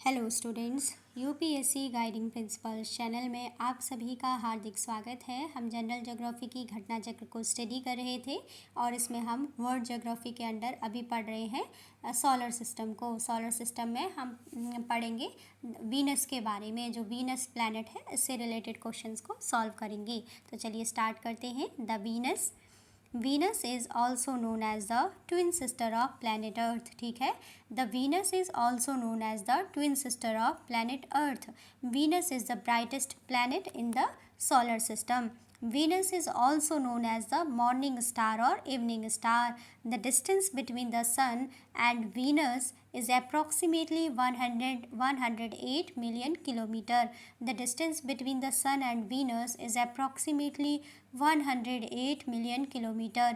Hello students, UPSC guiding principles channel में आप सभी का हार्दिक स्वागत है। हम जनरल ज्योग्राफी की घटना चक्र को स्टडी कर रहे थे और इसमें हम वर्ल्ड ज्योग्राफी के अंडर अभी पढ़ रहे हैं सोलर सिस्टम को। सोलर सिस्टम में हम पढ़ेंगे वीनस के बारे में, जो वीनस प्लैनेट है इससे रिलेटेड क्वेश्चंस को सॉल्व करेंगे। तो चलिए स्टार्ट करते हैं। The Venus Venus is also known as the twin sister of planet Earth। ठीक है, The Venus is also known as the twin sister of planet Earth। Venus is the brightest planet in the solar system। Venus is also known as the morning star or evening star। The distance between the Sun and Venus is approximately 108 million kilometer। The distance between the Sun and Venus is approximately 108 million kilometer।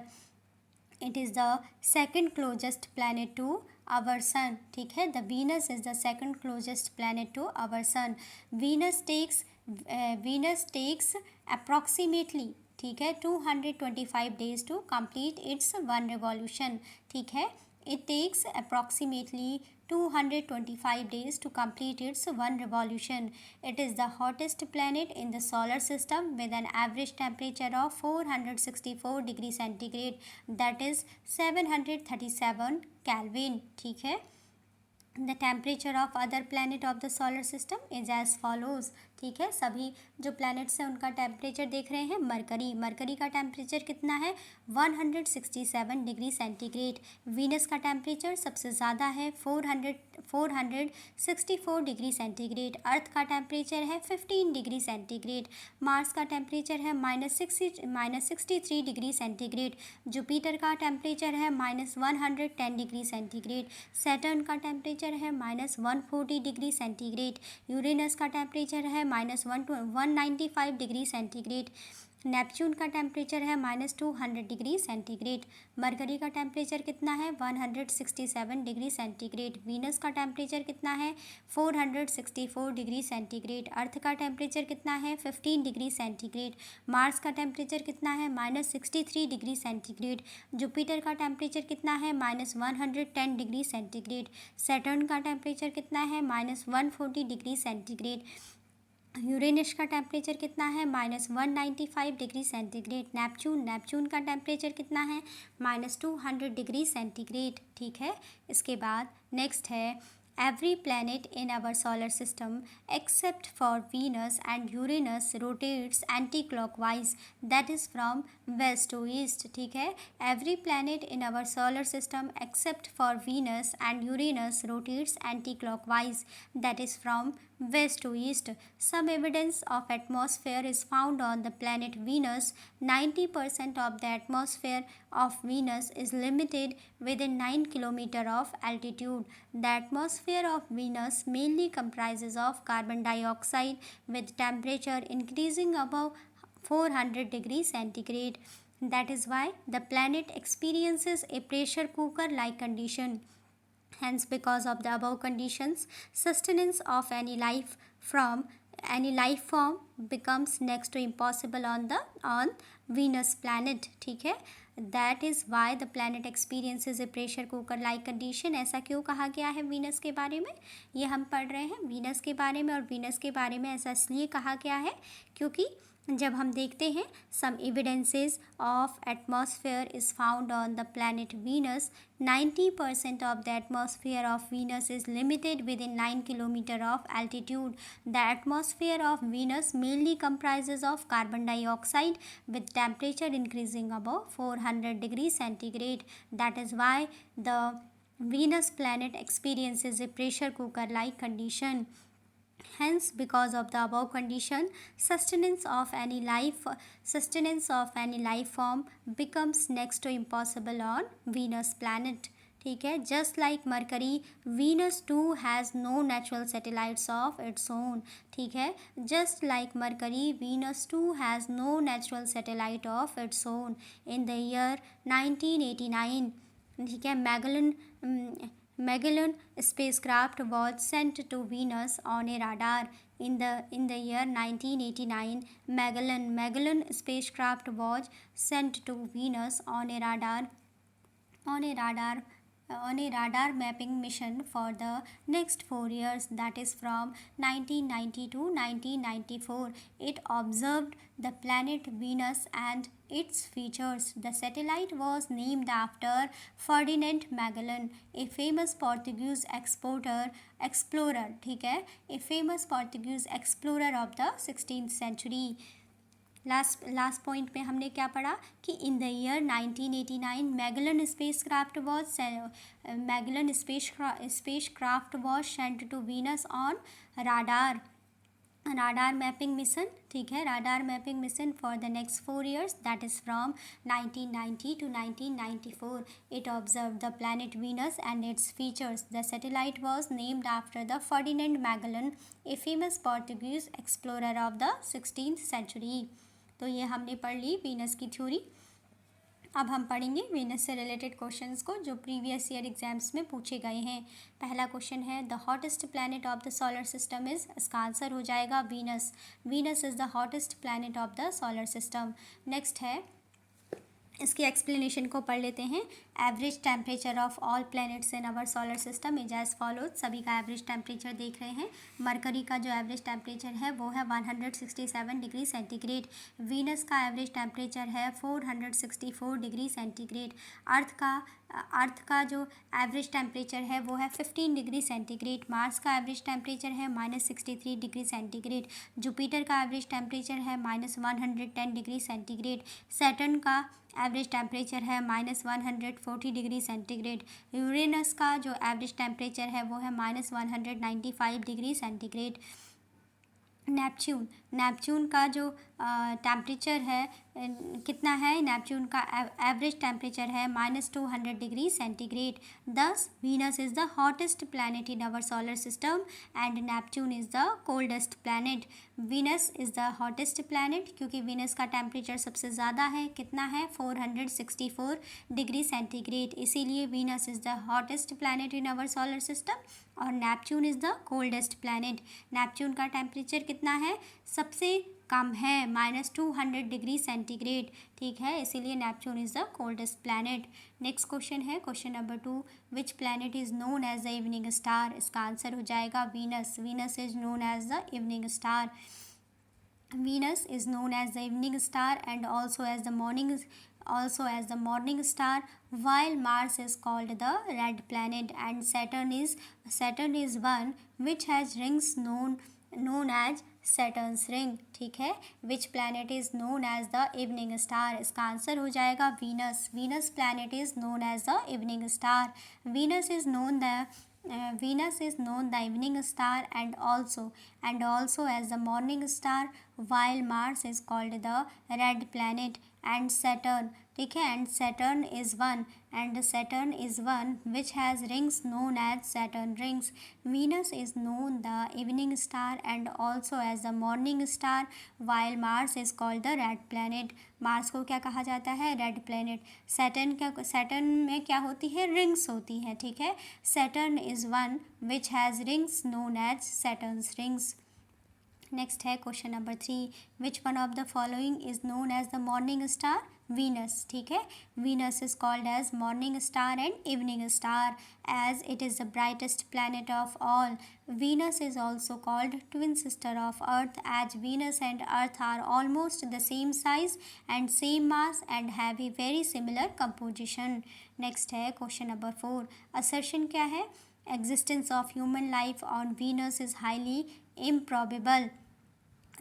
It is the second closest planet to our sun। ठीक है, The Venus is the second closest planet to our sun। Venus takes approximately, ठीक है, 225 days to complete its one revolution। ठीक है, It takes approximately 225 days to complete its one revolution। It is the hottest planet in the solar system with an average temperature of 464 degrees centigrade, that is 737 Kelvin। ठीक है, The temperature of other planet of the solar system is as follows। ठीक है, सभी जो planets हैं उनका temperature देख रहे हैं। मरकरी का टेम्परेचर कितना है? 167 डिग्री सेंटीग्रेड। वीनस का टेम्परेचर सबसे ज़्यादा है 464 डिग्री सेंटीग्रेड। अर्थ का टेम्परेचर है 15 डिग्री सेंटीग्रेड। मार्स का टेम्परेचर है -63 डिग्री सेंटीग्रेड। जुपिटर का टेम्परेचर है -110 डिग्री सेंटीग्रेड। सैटर्न का टेम्परेचर है -140 डिग्री सेंटीग्रेड। यूरेनस का टेम्परेचर है -195 डिग्री सेंटीग्रेड। नेपच्यून का टेम्परेचर है -200 डिग्री सेंटीग्रेड। मरकरी का टेम्परेचर कितना है? 167 डिग्री सेंटीग्रेड। वीनस का टेम्परेचर कितना है? 464 डिग्री सेंटीग्रेड। अर्थ का टेम्परेचर कितना है? 15 डिग्री सेंटीग्रेड। मार्स का टेम्परेचर कितना है? -63 डिग्री सेंटीग्रेड। जुपिटर का टेम्परेचर कितना है? -110 डिग्री सेंटीग्रेड। सैटर्न का टेम्परेचर कितना है? -140 डिग्री सेंटीग्रेड। यूरेनस का टेम्परेचर कितना है? -195 डिग्री सेंटीग्रेड। नेपच्यून का टेम्परेचर कितना है? -200 डिग्री सेंटीग्रेड। ठीक है, इसके बाद नेक्स्ट है every planet in our solar system except for Venus and Uranus rotates anti clockwise, that is from west to east. ठीक है, every planet in our solar system except for Venus and Uranus rotates anti clockwise, that is from west to east। Some evidence of atmosphere is found on the planet Venus। 90% of the atmosphere of Venus is limited within 9 km of altitude। The atmosphere of Venus mainly comprises of carbon dioxide with temperature increasing above 400 degrees centigrade। That is why the planet experiences a pressure cooker like condition। Hence, because of the above conditions, sustenance of any life form becomes next to impossible on Venus planet। ठीक है, That is why the planet experiences a pressure cooker like condition। ऐसा क्यों कहा गया है Venus के बारे में? ये हम पढ़ रहे हैं वीनस के बारे में, और वीनस के बारे में ऐसा इसलिए कहा गया है क्योंकि जब हम देखते हैं some evidences of atmosphere is found on the planet Venus. 90% of the atmosphere of Venus is limited within 9 km of altitude। The atmosphere of Venus mainly comprises of carbon dioxide with temperature increasing above 400 degrees centigrade। That is why the Venus planet experiences a pressure cooker like condition। Hence, because of the above condition, sustenance of any life form becomes next to impossible on Venus planet। ठीक है, Just like Mercury, Venus too has no natural satellites of its own। ठीक है, Just like Mercury, Venus too has no natural satellite of its own। In the year 1989, ठीक है, Magellan spacecraft was sent to Venus on a radar। In the year 1989, Magellan spacecraft was sent to Venus on a radar on a radar mapping mission for the next 4 years, that is from 1990 to 1994. It observed the planet Venus and its features. The satellite was named after Ferdinand Magellan, a famous Portuguese explorer, ठीक है, a famous Portuguese explorer of the 16th century. Last point पे हमने क्या पढ़ा कि in the year 1989 Magellan space craft was sent to Venus on radar mapping mission, ठीक है, radar mapping mission for the next 4 years, that is from 1990 to 1994. It observed the planet Venus and its features. The satellite was named after the Ferdinand Magellan, a famous Portuguese explorer of the 16th century. तो ये हमने पढ़ ली Venus की theory. अब हम पढ़ेंगे Venus से related questions को जो प्रीवियस ईयर एग्जाम्स में पूछे गए हैं. पहला क्वेश्चन है the hottest planet of the solar system is, इसका आंसर हो जाएगा Venus. Venus is the hottest planet of the solar system. Next है, इसकी एक्सप्लेनेशन को पढ़ लेते हैं. Average temperature of all planets in our solar system is as follows. सभी का एवरेज टेम्परेचर देख रहे हैं. मरकरी का जो एवरेज टेम्परेचर है वो है 167 डिग्री सेंटीग्रेड. वीनस का एवरेज टेम्परेचर है 464 डिग्री सेंटीग्रेड. अर्थ का जो एवरेज टेम्परेचर है वो है 15 डिग्री सेंटीग्रेड. मार्स का एवरेज टेम्परेचर है -63 डिग्री सेंटीग्रेड. जुपिटर का एवरेज टेम्परेचर है -110 डिग्री सेंटीग्रेड. सैटर्न का एवरेज टेम्परेचर है -140 डिग्री सेंटीग्रेड. यूरेनस का जो एवरेज टेम्परेचर है वो है -195 डिग्री सेंटीग्रेड. नेपच्यून का जो टेम्परेचर है कितना है, नेपच्यून का एवरेज टेम्परेचर है -200 degree centigrade. Thus Venus is the hottest planet in our solar system and Neptune is the coldest planet. Venus is the hottest planet क्योंकि वीनस का temperature सबसे ज़्यादा है, कितना है 464 डिग्री सेंटीग्रेड, इसीलिए Venus is the hottest planet in our solar system. और Neptune is the coldest planet. Neptune का टेम्परेचर कितना है, सबसे कम है, -200 डिग्री सेंटीग्रेड, ठीक है, इसीलिए Neptune is the coldest planet. Next question है question number 2. Which planet is known as the evening star, इसका आंसर हो जाएगा Venus. Venus is known as the evening star. Venus is known as the evening star and also as the morning star, while Mars is called the red planet and Saturn is one which has rings known as Saturn's ring, ठीक है. Which planet is known as the evening star, इसका answer हो जाएगा Venus. Venus planet is known as the evening star. Venus is known the evening star and also as the morning star, while Mars is called the red planet and Saturn, ठीक है, and Saturn is one which has rings known as Saturn rings. Venus is known the evening star and also as the morning star, while Mars is called the red planet. Mars को क्या कहा जाता है, red planet. Saturn में क्या होती है, rings होती हैं, ठीक है. Saturn is one which has rings known as Saturn's rings. Next है question number 3. Which one of the following is known as the morning star, Venus, ठीक है. Venus is called as morning star and evening star as it is the brightest planet of all. Venus is also called twin sister of Earth as Venus and Earth are almost the same size and same mass and have a very similar composition. Next है question number 4. Assertion क्या है, existence of human life on Venus is highly improbable.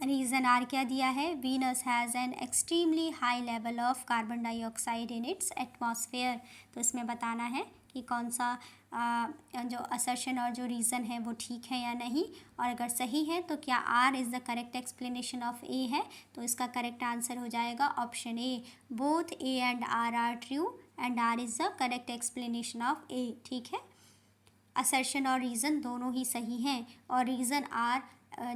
Reason are क्या दिया है, Venus has an extremely high level of carbon dioxide in its atmosphere. तो इसमें बताना है कि कौन सा जो असर्शन और जो रीज़न है वो ठीक है या नहीं, और अगर सही है तो क्या R is the correct explanation of A है, तो इसका करेक्ट आंसर हो जाएगा option A. Both A and R true and R is the correct explanation of A, ठीक है. असर्शन और रीज़न दोनों ही सही हैं और रीज़न आर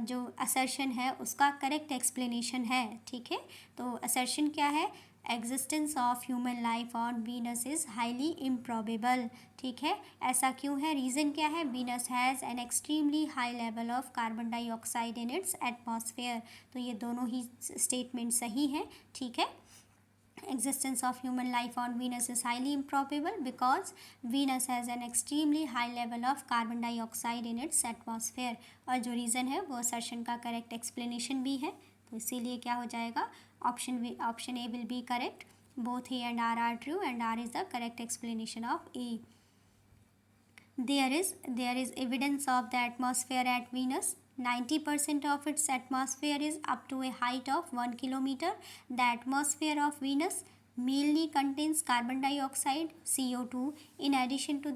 जो असर्शन है उसका करेक्ट एक्सप्लेनेशन है, ठीक है. तो असर्शन क्या है, existence of human life on Venus is highly improbable, ठीक है. ऐसा क्यों है, रीज़न क्या है, Venus has an extremely high level of carbon dioxide in its atmosphere. तो ये दोनों ही स्टेटमेंट सही हैं, ठीक है. existence of human life on Venus is highly improbable because Venus has an extremely high level of carbon dioxide in its atmosphere। और जो reason है वो assertion का करेक्ट एक्सप्लेनेशन भी है, तो इसीलिए क्या हो जाएगा, option A will be correct. Both A and R true and R is the correct explanation of A. There is evidence of the atmosphere at Venus. 90% of its atmosphere is up to a height of 1 kilometer. The atmosphere of Venus mainly contains carbon dioxide, CO2. In addition to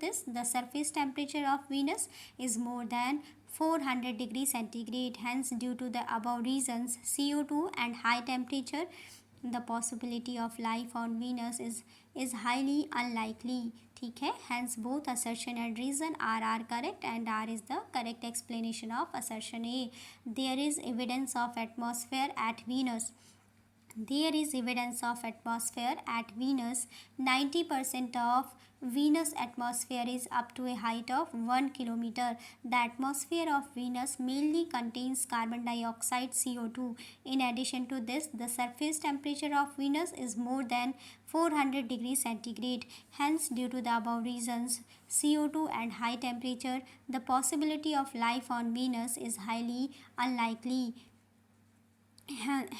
this, the surface temperature of Venus is more than 400 degrees centigrade. Hence, due to the above reasons, CO2 and high temperature, the possibility of life on Venus is highly unlikely। ठीक है, hence both assertion and reason are correct and R is the correct explanation of assertion A। There is evidence of atmosphere at Venus. There is evidence of atmosphere at Venus. 90% of Venus atmosphere is up to a height of 1 kilometer. The atmosphere of Venus mainly contains carbon dioxide, CO2. In addition to this, the surface temperature of Venus is more than 400 degrees centigrade. Hence, due to the above reasons, CO2 and high temperature, the possibility of life on Venus is highly unlikely।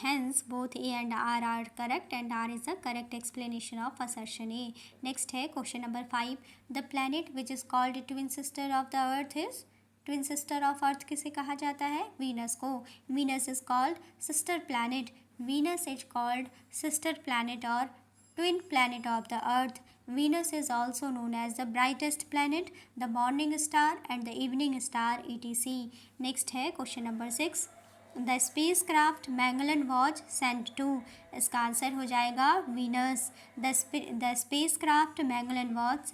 Hence, both A and R are correct and R is the correct explanation of assertion A। Next है question number 5. The planet which is called twin sister of the Earth is, twin sister of Earth किसे कहा जाता है, Venus को। Venus is called sister planet। Venus is called sister planet or twin planet of the Earth। Venus is also known as the brightest planet, the morning star and the evening star etc। Next है question number 6. The spacecraft Magellan was sent to, इसका answer हो जाएगा Venus। The spacecraft Magellan was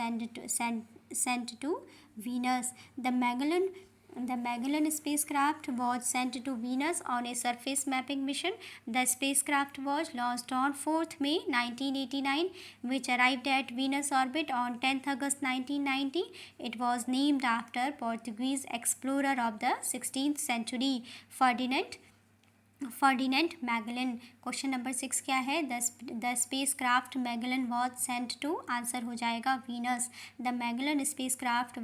sent to Venus। The Magellan spacecraft was sent to Venus on a surface mapping mission. The spacecraft was launched on 4th May 1989, which arrived at Venus orbit on 10th August 1990. It was named after Portuguese explorer of the 16th century, Ferdinand Magellan। Question number 6 क्या है, the space craft Magellan was sent to, answer हो जाएगा Venus. The Magellan space craft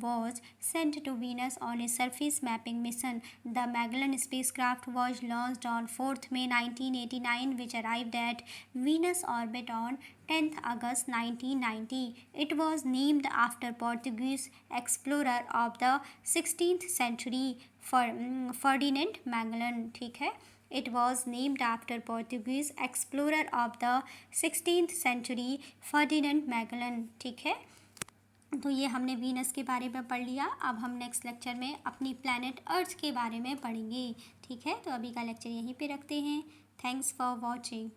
was sent to Venus on a surface mapping mission. The Magellan space craft was launched on 4th May 1989, which arrived at Venus orbit on 10th August 1990. It was named after Portuguese explorer of the 16th century, Ferdinand Magellan। ठीक है, It was named after Portuguese explorer of the 16th century, Ferdinand Magellan। ठीक है, तो ये हमने Venus के बारे में पढ़ लिया। अब हम नेक्स्ट लेक्चर में अपनी प्लैनेट अर्थ के बारे में पढ़ेंगे। ठीक है, तो अभी का लेक्चर यहीं पे रखते हैं। Thanks for watching.